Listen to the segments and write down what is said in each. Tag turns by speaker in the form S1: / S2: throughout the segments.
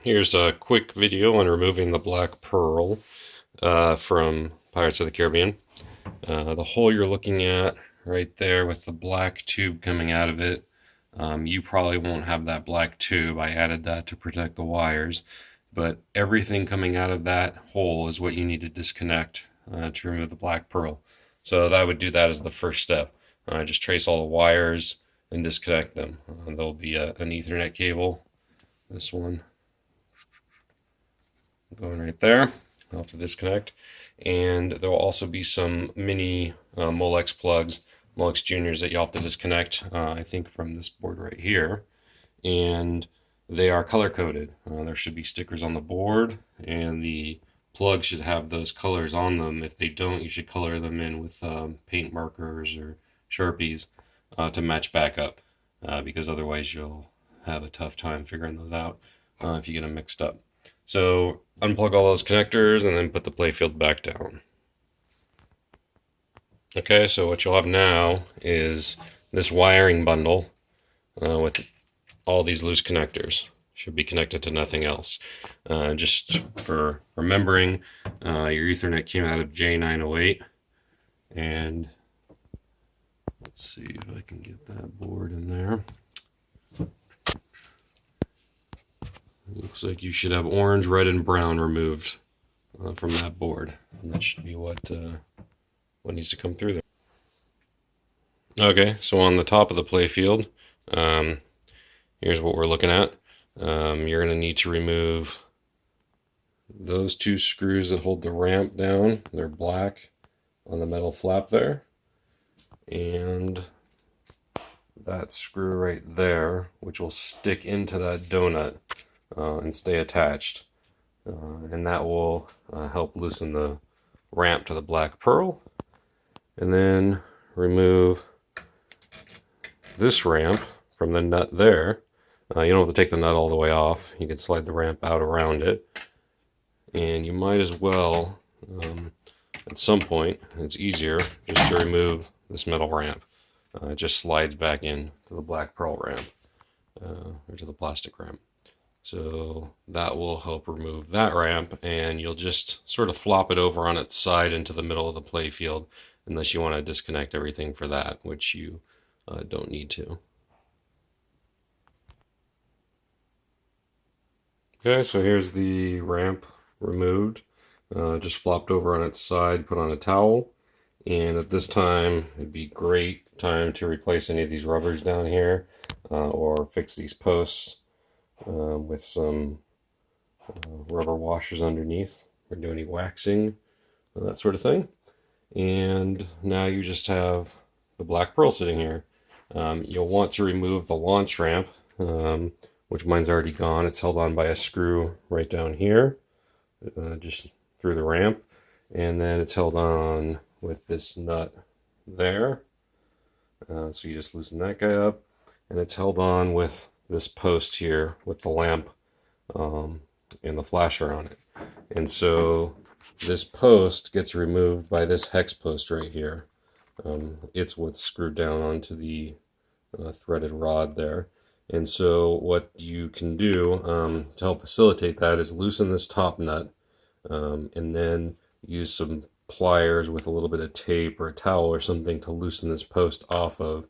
S1: Here's a quick video on removing the black pearl from Pirates of the Caribbean. The hole you're looking at right there with the black tube coming out of it, you probably won't have that black tube. I added that to protect the wires, but everything coming out of that hole is what you need to disconnect to remove the black pearl. So that would do that as the first step. Just trace all the wires and disconnect them. There'll be an Ethernet cable, this one, going right there. I'll have to disconnect. And there will also be some mini Molex plugs, Molex Juniors, that you'll have to disconnect, I think from this board right here. And they are color coded. There should be stickers on the board, and the plug should have those colors on them. If they don't, you should color them in with paint markers or Sharpies to match back up, because otherwise you'll have a tough time figuring those out if you get them mixed up. So unplug all those connectors and then put the playfield back down. Okay, so what you'll have now is this wiring bundle with all these loose connectors. Should be connected to nothing else. Just for remembering, your Ethernet came out of J908, and let's see if I can get that board in there. Looks like you should have orange, red, and brown removed from that board. And that should be what needs to come through there. Okay, so on the top of the playfield, here's what we're looking at. You're going to need to remove those two screws that hold the ramp down. They're black on the metal flap there. And that screw right there, which will stick into that donut and stay attached. And that will help loosen the ramp to the black pearl. And then remove this ramp from the nut there. You don't have to take the nut all the way off. You can slide the ramp out around it. And you might as well, at some point, it's easier just to remove this metal ramp. It just slides back in to the black pearl ramp, or to the plastic ramp. So that will help remove that ramp, and you'll just sort of flop it over on its side into the middle of the playfield, unless you want to disconnect everything for that, which you don't need to. Okay, so here's the ramp removed, just flopped over on its side, put on a towel, and at this time, it'd be great time to replace any of these rubbers down here, or fix these posts with some rubber washers underneath, or do any waxing, that sort of thing. And now you just have the black pearl sitting here. You'll want to remove the launch ramp, which mine's already gone. It's held on by a screw right down here, just through the ramp, and then it's held on with this nut there. So you just loosen that guy up, and it's held on with this post here with the lamp and the flasher on it. And so this post gets removed by this hex post right here. It's what's screwed down onto the threaded rod there. And so what you can do to help facilitate that is loosen this top nut, and then use some pliers with a little bit of tape or a towel or something to loosen this post off of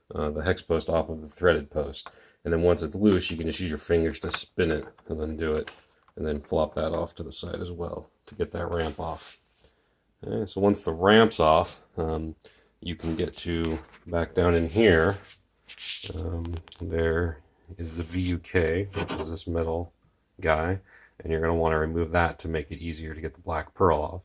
S1: the hex post off of the threaded post. And then once it's loose, you can just use your fingers to spin it and then do it, and then flop that off to the side as well to get that ramp off. Okay, so once the ramp's off, you can get to back down in here. There is the VUK, which is this metal guy, and you're going to want to remove that to make it easier to get the black pearl off.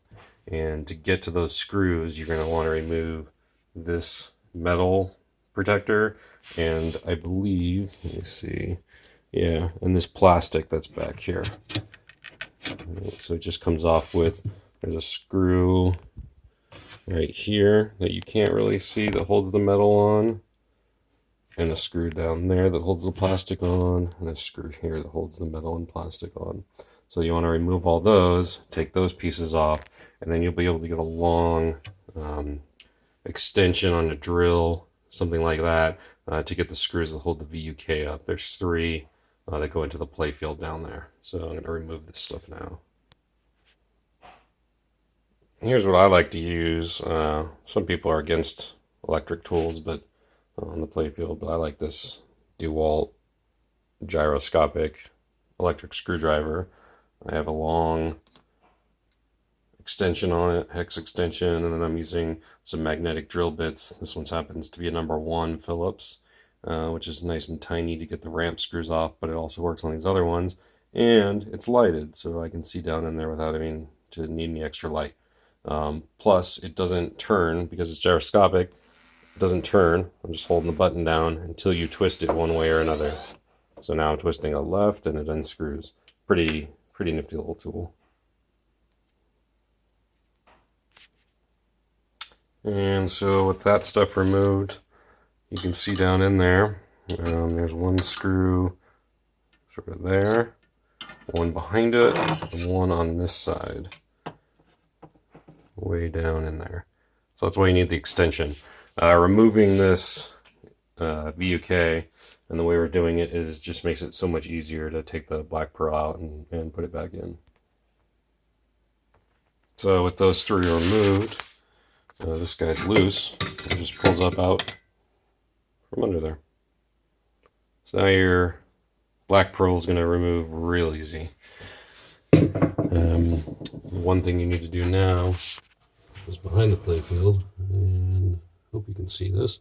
S1: And to get to those screws, you're going to want to remove this metal protector, and I believe, let me see, yeah, and this plastic that's back here. So it just comes off with, there's a screw right here that you can't really see that holds the metal on, and a screw down there that holds the plastic on, and a screw here that holds the metal and plastic on. So you want to remove all those, take those pieces off, and then you'll be able to get a long extension on a drill, something like that, to get the screws that hold the VUK up. There's 3 that go into the playfield down there. So I'm going to remove this stuff now. Here's what I like to use. Some people are against electric tools, but on the playfield, but I like this DeWalt gyroscopic electric screwdriver. I have a long extension on it, hex extension, and then I'm using some magnetic drill bits. This one happens to be a #1 Phillips, which is nice and tiny to get the ramp screws off, but it also works on these other ones, and it's lighted, so I can see down in there without having to need any extra light. Plus, it doesn't turn because it's gyroscopic. It doesn't turn. I'm just holding the button down until you twist it one way or another. So now I'm twisting it left and it unscrews. Pretty nifty little tool. And so with that stuff removed, you can see down in there, there's one screw sort of there, one behind it, and one on this side, way down in there. So that's why you need the extension. Removing this VUK, and the way we're doing it is just makes it so much easier to take the black pearl out and put it back in. So with those three removed, this guy's loose. It just pulls up out from under there. So now your black pearl is going to remove real easy. One thing you need to do now is behind the playfield, and hope you can see this.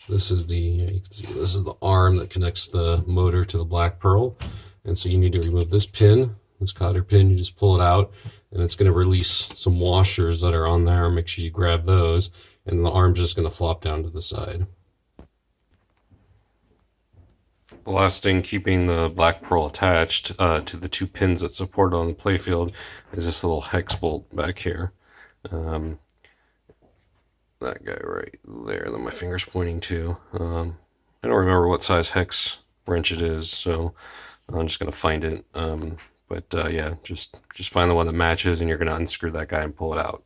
S1: This is you can see this is the arm that connects the motor to the black pearl, and so you need to remove this pin, this cotter pin. You just pull it out, and it's going to release some washers that are on there. Make sure you grab those, and the arm's just going to flop down to the side. The last thing keeping the black pearl attached to the two pins that support it on the playfield is this little hex bolt back here. That guy right there that my finger's pointing to. I don't remember what size hex wrench it is, so I'm just going to find it. Yeah, just find the one that matches, and you're going to unscrew that guy and pull it out.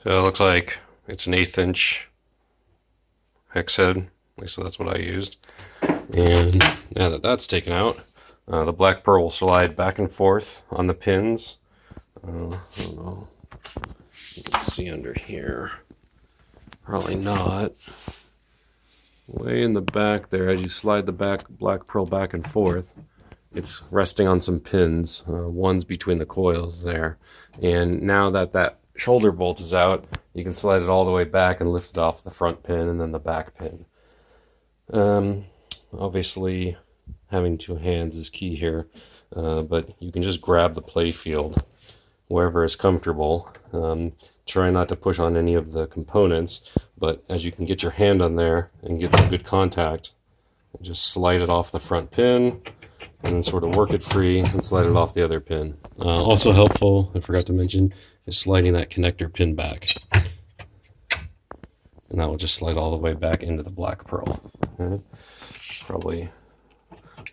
S1: So it looks like it's an 1/8 inch hex head. At least that's what I used. And now that that's taken out, the black pearl will slide back and forth on the pins. I don't know. You can see under here. Probably not. Way in the back there, as you slide the black pearl back and forth, it's resting on some pins. One's between the coils there. And now that that shoulder bolt is out, you can slide it all the way back and lift it off the front pin and then the back pin. Obviously, having two hands is key here, but you can just grab the playfield wherever is comfortable. Try not to push on any of the components, but as you can get your hand on there and get some good contact, just slide it off the front pin and then sort of work it free and slide it off the other pin. Also helpful, I forgot to mention, is sliding that connector pin back. And that will just slide all the way back into the black pearl. Okay. Probably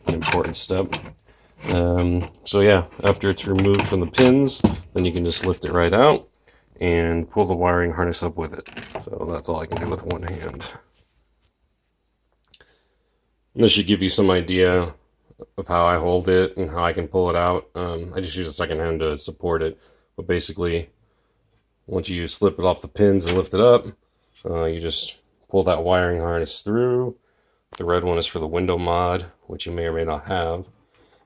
S1: an important step. So yeah, after it's removed from the pins, then you can just lift it right out and pull the wiring harness up with it. So that's all I can do with one hand. And this should give you some idea of how I hold it and how I can pull it out. I just use a second hand to support it. But basically, once you slip it off the pins and lift it up, you just pull that wiring harness through. The red one is for the window mod, which you may or may not have.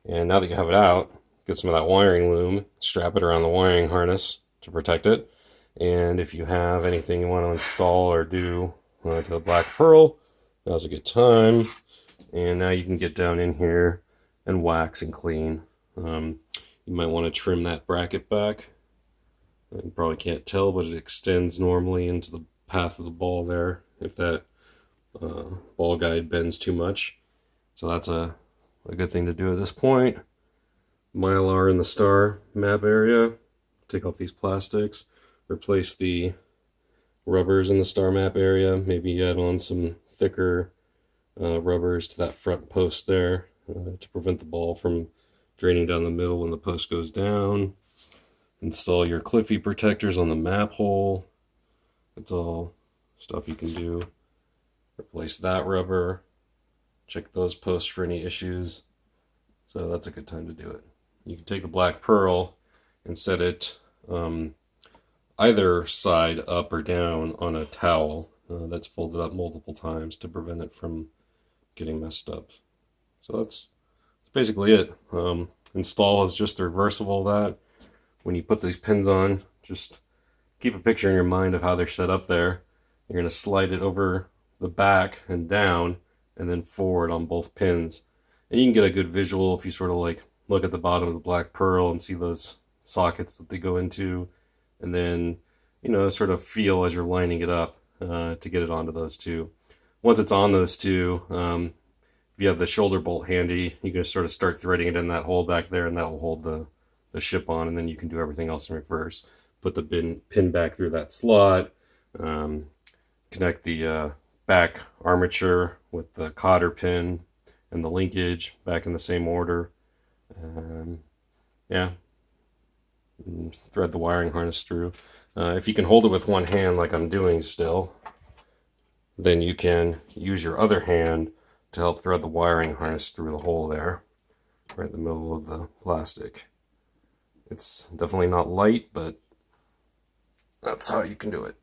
S1: And now that you have it out, get some of that wiring loom, strap it around the wiring harness to protect it. And if you have anything you want to install or do to the black pearl, now's a good time. And now you can get down in here and wax and clean. You might want to trim that bracket back. You probably can't tell, but it extends normally into the path of the ball there if that ball guide bends too much. So that's a good thing to do at this point. Mylar in the star map area. Take off these plastics. Replace the rubbers in the star map area. Maybe add on some thicker rubbers to that front post there to prevent the ball from draining down the middle when the post goes down. Install your Cliffy protectors on the map hole. That's all stuff you can do. Replace that rubber. check those posts for any issues. So that's a good time to do it. You can take the black pearl and set it either side up or down on a towel that's folded up multiple times to prevent it from getting messed up. So that's basically it. Install is just the reversible of that. When you put these pins on, just keep a picture in your mind of how they're set up there. You're going to slide it over the back and down and then forward on both pins. And you can get a good visual if you sort of like look at the bottom of the black pearl and see those sockets that they go into, and then, you know, sort of feel as you're lining it up to get it onto those two. Once it's on those two, if you have the shoulder bolt handy, you can sort of start threading it in that hole back there, and that will hold the ship on, and then you can do everything else in reverse. Put the pin back through that slot, connect the back armature with the cotter pin and the linkage back in the same order. Yeah, and thread the wiring harness through. If you can hold it with one hand like I'm doing still, then you can use your other hand to help thread the wiring harness through the hole there, right in the middle of the plastic. It's definitely not light, but that's how you can do it.